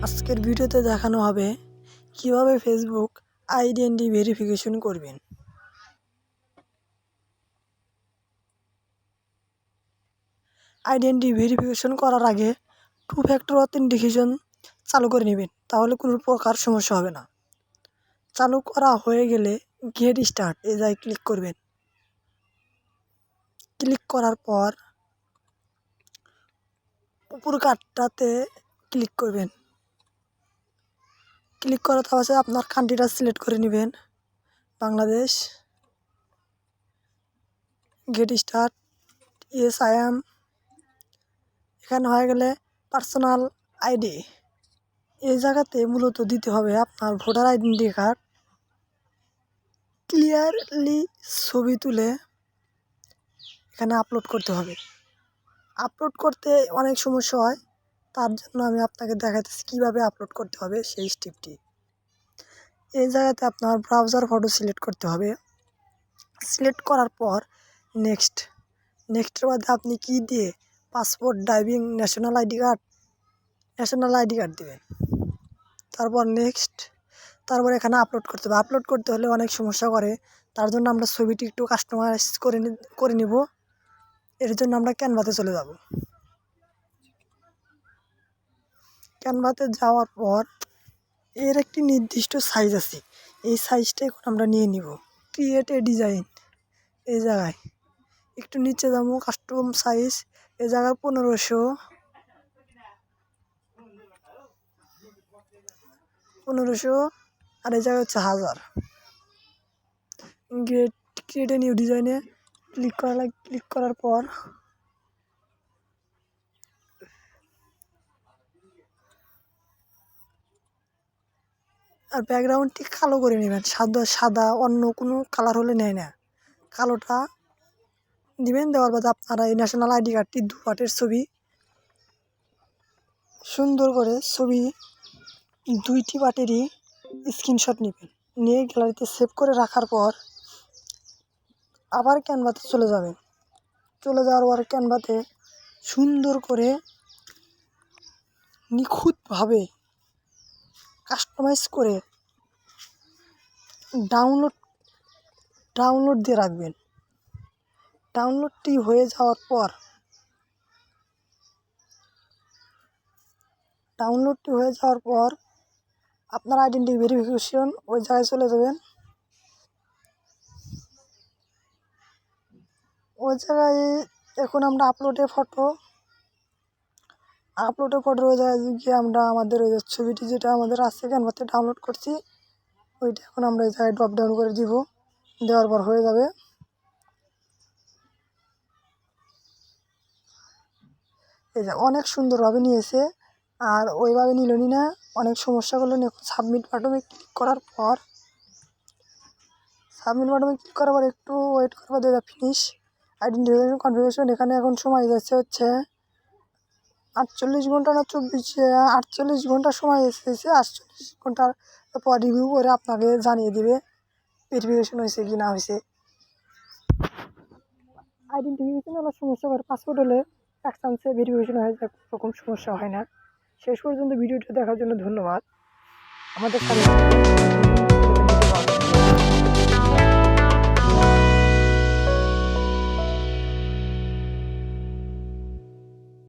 আজকের ভিডিওতে দেখানো হবে কিভাবে ফেসবুক আইডেন্টি ভেরিফিকেশন করবেন। আইডেন্টি ভেরিফিকেশন করার আগে 2 ফ্যাক্টর অথেন্টিকেশন চালু করে নেবেন, তাহলে কোনো প্রকার সমস্যা হবে না। চালু করা হয়ে গেলে গেট স্টার্ট এ জায়গায় ক্লিক করবেন। ক্লিক করার পর উপর কার্ডটাতে ক্লিক করবেন। ক্লিক করার পাশে আপনার কান্ট্রিটা সিলেক্ট করে নেবেন, Bangladesh. Get start, yes I am. এখানে হয়ে গেলে পার্সোনাল আইডি, এই জায়গাতে মূলত দিতে হবে আপনার ভোটার আইডেন্টি কার্ড। ক্লিয়ারলি ছবি তুলে এখানে আপলোড করতে হবে। আপলোড করতে অনেক সমস্যা হয়, তার জন্য আমি আপনাকে দেখাতেছি কীভাবে আপলোড করতে হবে সেই স্টেপটি। এই জায়গাতে আপনার ব্রাউজার ফটো সিলেক্ট করতে হবে। সিলেক্ট করার পর নেক্সটের মধ্যে আপনি কি দিয়ে passport, driving, national ID card দেবেন। তারপর তারপর এখানে আপলোড করতে হবে। আপলোড করতে হলে অনেক সমস্যা করে, তার জন্য আমরা ছবিটি একটু কাস্টমাইজ করে নিব। এর জন্য আমরা ক্যানভাতে চলে যাব। ক্যানভাতে যাওয়ার পর এর একটি নির্দিষ্ট সাইজ আছে, এই সাইজটা এখন আমরা নিয়ে নিব। ক্রিয়েট এ ডিজাইন, এই জায়গায় একটু নিচে যাবো, কাস্টম সাইজ, এই জায়গায় 1500 আর এই জায়গায় হচ্ছে 1000। ক্রিয়েট এ নিউ ডিজাইনে ক্লিক করার পর আর ব্যাকগ্রাউন্ডটি কালো করে নেবেন। সাদা অন্য কোনো কালার হলে নেয় না, কালোটা দিবেন। দেওয়ার বাদে আপনারা এই ন্যাশনাল আইডি কার্ডটি 2 পাটের ছবি, সুন্দর করে ছবি 2টি পাটেরই স্ক্রিনশট নেবেন। নিয়ে গ্যালারিতে সেভ করে রাখার পর আবার ক্যানভাতে চলে যাবেন। চলে যাওয়ার পর ক্যানভাতে সুন্দর করে নিখুঁতভাবে কাস্টমাইজ করে ডাউনলোড দিয়ে রাখবেন। ডাউনলোডটি হয়ে যাওয়ার পর আপনার আইডেন্টি ভেরিফিকেশন ওই জায়গায় চলে যাবেন। ওই জায়গায় এখন আমরা আপলোডে ফটো ওই জায়গায় গিয়ে আমরা আমাদের ওই ছবিটি যেটা আমাদের আছে ক্যানভাতে ডাউনলোড করছি, ওইটা এখন আমরা এই জায়গায় ড্রপ ডাউন করে দিব। দেওয়ার পর হয়ে যাবে। এই যে অনেক সুন্দরভাবে নিয়েছে, আর ওইভাবে নিলনি না, অনেক সমস্যা করলেন। এখন সাবমিট বাটনে ক্লিক করার পর একটু ওয়েট করার পর ফিনিশ আইডেন্টিফিকেশন কনফিগারেশন। এখানে এখন সময় যাচ্ছে হচ্ছে 48 ঘন্টা না 48 ঘন্টা সময় এসেছে। 48 ঘন্টার পর রিভিউ করে আপনাকে জানিয়ে দিবে ভেরিফিকেশন হয়েছে কি না হয়েছে। আইডেন্টিফিকেশন অনেক সমস্যা করে, পাসপোর্ট হলে এক চান্সে ভেরিফিকেশন হয়ে যায়, কোনো সমস্যা হয় না। শেষ পর্যন্ত ভিডিওটা দেখার জন্য ধন্যবাদ। আমাদের সাথে